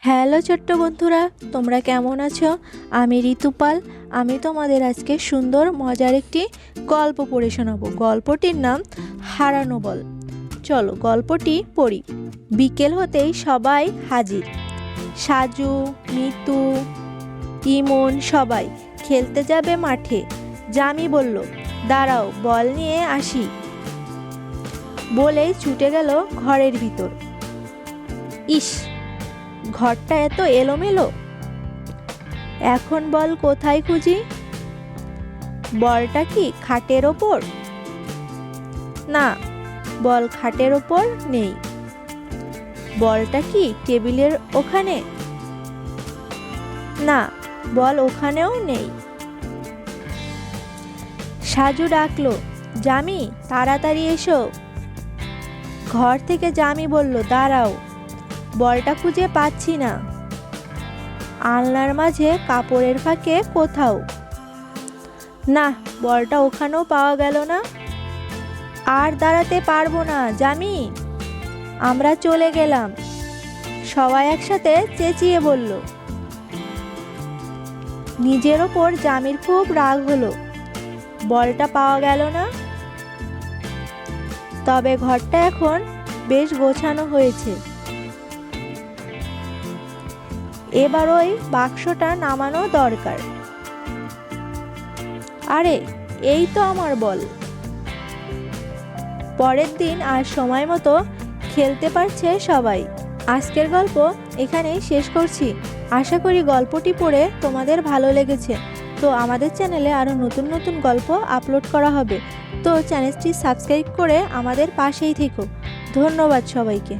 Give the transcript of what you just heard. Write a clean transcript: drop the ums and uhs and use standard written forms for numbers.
Hello ছোট্ট বন্ধুরা, তোমরা কেমন আছো? আমি ঋতুপাল। আমি তোমাদের আজকে সুন্দর মজার একটি গল্প পড়ে শোনাবো। গল্পটির নাম হারানো বল। চলো গল্পটি পড়ি। বিকেল হতেই সবাই হাজির। সাজু, মিতু, ইমন সবাই খেলতে যাবে মাঠে। জামি বলল, দাঁড়াও, বল নিয়ে আসি, বলেই ছুটে গেল ঘরের ভিতর। ইস, ঘরটা এত এলোমেলো, এখন বল কোথায় খুঁজি? বলটা কি খাটের ওপর? না, বল খাটের ওপর নেই। বলটা কি টেবিলের ওখানে? না, বল ওখানেও নেই। সাজু ডাকলো, জামি তাড়াতাড়ি এসো। ঘর থেকে জামি বলল, দাঁড়াও, বলটা খুঁজে পাচ্ছি না। আলনার মাঝে কাপড়ের ফাঁকে কোথাও। না, বলটা ওখানেও পাওয়া গেল না। আর দাঁড়াতে পারবো না জামি, আমরা চলে গেলাম, সবাই একসাথে চেঁচিয়ে বলল। নিজের ওপর জামির খুব রাগ হলো, বলটা পাওয়া গেল না। তবে ঘরটা এখন বেশ গোছানো হয়েছে, এবার ওই বাক্সটা নামানো দরকার। আরে, এই তো আমার বল। পরের দিন আর সময় মতো খেলতে পারছে সবাই। আজকের গল্প এখানেই শেষ করছি। আশা করি গল্পটি পড়ে তোমাদের ভালো লেগেছে। তো আমাদের চ্যানেলে আরও নতুন নতুন গল্প আপলোড করা হবে, তো চ্যানেলটি সাবস্ক্রাইব করে আমাদের পাশেই থেকো। ধন্যবাদ সবাইকে।